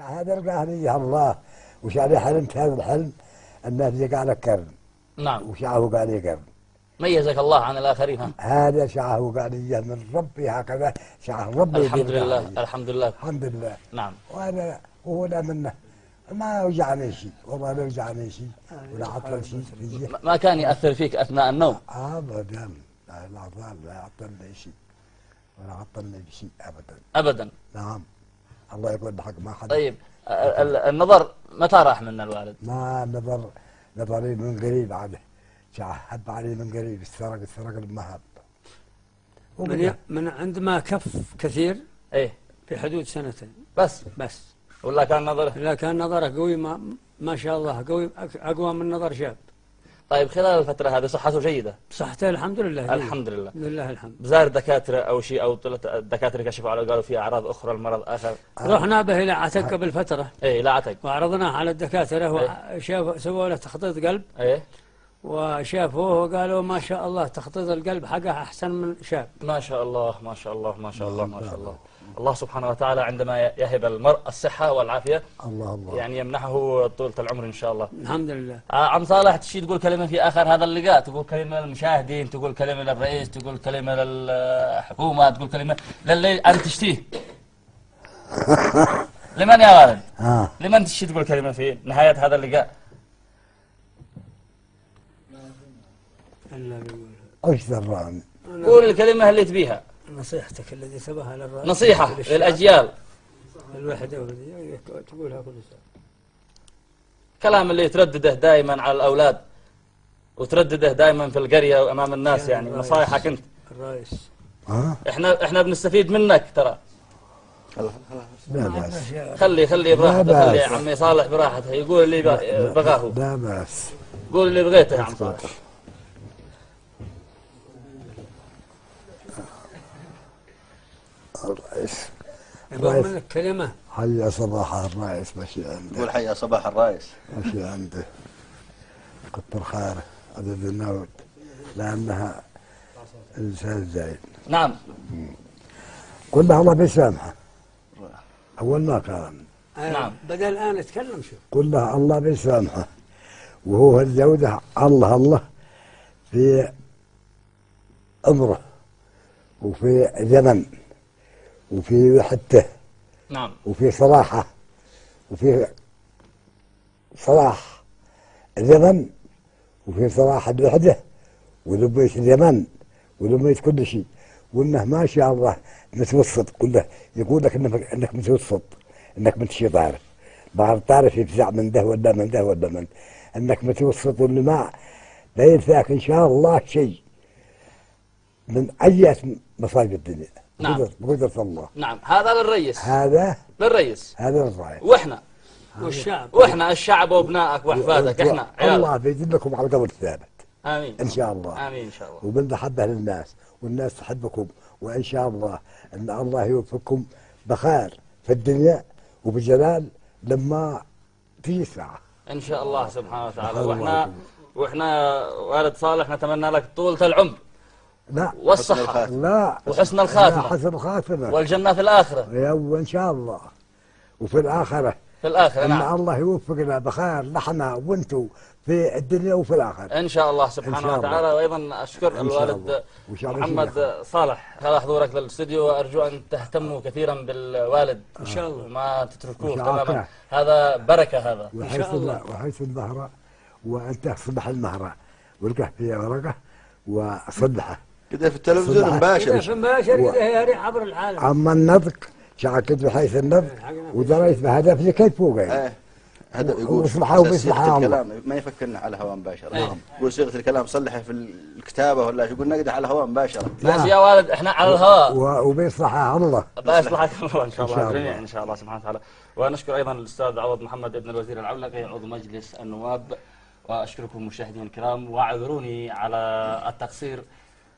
هذا القهرية الله وشعري حلمت هذا الحلم أنه اللي قال كرم. نعم. وشعه قال يقرم. ميزك الله عن الآخرين. ها؟ هذا شعه قال إياه من ربي هكذا شعه ربي. الحمد لله الحمد لله الحمد لله. نعم. وأنا وهنا منه ما وجعني شيء والله ما وجعني شيء ولا عطل شيء. ما كان يأثر فيك أثناء النوم؟ أبدا لا عطلني شيء ولا عطلني بشيء أبدا. أبدا. نعم. الله يقول بحق ما حد. طيب النظر متى راح من الوالد؟ ما نظري من قريب عاد هب علي من قريب السرق المهب. من عندما كف كثير ايه في حدود سنتين بس ولا كان نظره؟ لا كان نظره قوي ما شاء الله قوي أقوى من نظر شاب. طيب خلال الفترة هذه صحته جيدة؟ صحته الحمد لله. الحمد لله. لله الحمد. زار دكاترة أو شيء أو الدكاترة كشفوا على قالوا في أعراض أخرى المرض آخر؟ رحنا به إلى عتق قبل فترة. إيه لا عتق. وعرضناه على الدكاترة وشافوا سووا له تخطيط قلب. إيه. وشافوه وقالوا ما شاء الله تخطيط القلب حقه أحسن من شاب. ما شاء الله ما شاء الله ما شاء الله ما شاء الله. الله سبحانه وتعالى عندما يهب المرء الصحة والعافية الله يعني يمنحه طولة العمر إن شاء الله. الحمد لله. عم صالح تشي تقول كلمة في آخر هذا اللقاء، تقول كلمة للمشاهدين، تقول كلمة للرئيس، تقول كلمة للحكومة، تقول كلمة للي أنت تشتيه. لمن يا والد؟ لمن تشي تقول كلمة في نهاية هذا اللقاء؟ ايش ذراني؟ قول الكلمة اللي تبيها. نصيحتك الذي تباها للرئيس. نصيحة للأجيال. الوحدة تقولها كل سنة. كلام اللي تردده دائما على الأولاد وتردده دائما في القرية وأمام الناس يعني نصايحك أنت. الرئيس. احنا بنستفيد منك ترى. لا بأس. خلي براحته، خلي يا عمي صالح براحته يقول اللي بغاه. لا بأس. قول اللي بغيته يا عم صالح. الرئيس يقول منك كلمة. حيا صباح الرئيس ماشي عنده. قول حيا صباح الرئيس. ماشي عنده. كتر خيره عدد النود لأنها إنسان زين. نعم. قل له الله بيسامحه. أول ما كان. نعم. بدأ الآن يتكلم شو. قل له الله بيسامحه وهو الجودة الله في عمره وفي زمن وفي وحدته. نعم. وفي صلاحه وفي صلاح الزمن وفي صلاح الوحدة ولبيت الزمن ولبيت كل شيء وانه ما شاء الله متوسط كله. يقول لك انك متوسط انك من شيء تعرف يفزع من ده ولا من ده ولا من انك متوسط واللي ما لا ينفعك ان شاء الله شيء من اي مصايب الدنيا. نعم. بقدرة الله. نعم. هذا للرئيس. هذا للرئيس. هذا للرئيس. واحنا والشعب. واحنا الشعب وابنائك واحفادك احنا عيال. الله بيدلكم على القبر الثابت. امين ان شاء الله. امين ان شاء الله. وبالمحبه للناس والناس تحبكم وان شاء الله ان الله يوفقكم بخير في الدنيا وبجلال لما تيجي الساعه. ان شاء الله سبحانه وتعالى. واحنا والد صالح نتمنى لك طولة العمر. لا. والصحة. لا. وحسن الخاتمة. حسن الخاتمة. والجنة في الآخرة. وإن شاء الله. وفي الآخرة. في الآخرة إن نعم. الله يوفقنا بخير نحن وانتم في الدنيا وفي الآخرة. إن شاء الله سبحانه وتعالى. وأيضا أشكر الوالد محمد صالح على حضورك للاستوديو وأرجو أن تهتموا كثيرا بالوالد. إن شاء الله. وما تتركوه تماما. هذا بركة هذا. إن شاء الله. وحيث الظهر وأنت تصلح المهرة والقح فيها ورقة وصلحه. كده في التلفزيون مباشر. كده في مباشر كده عبر العالم. أما النطق شعكت بحيث النطق ودريت بهدف لكي فوقه. هذا يقول صيغة الكلام ما يفكرنا على الهواء مباشرة. يقول صيغة الكلام صلحها في الكتابة ولا يقول نقدح على الهواء مباشرة. بس يا والد احنا على الهواء. وبيصلحها الله. بيصلحك الله ان شاء الله جميعا ان شاء الله سبحانه وتعالى. ونشكر ايضا الاستاذ عوض محمد ابن الوزير العولقي عضو مجلس النواب. واشكركم مشاهدينا الكرام واعذروني على التقصير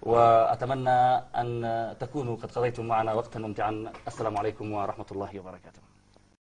وأتمنى أن تكونوا قد قضيتم معنا وقتا ممتعا. السلام عليكم ورحمة الله وبركاته.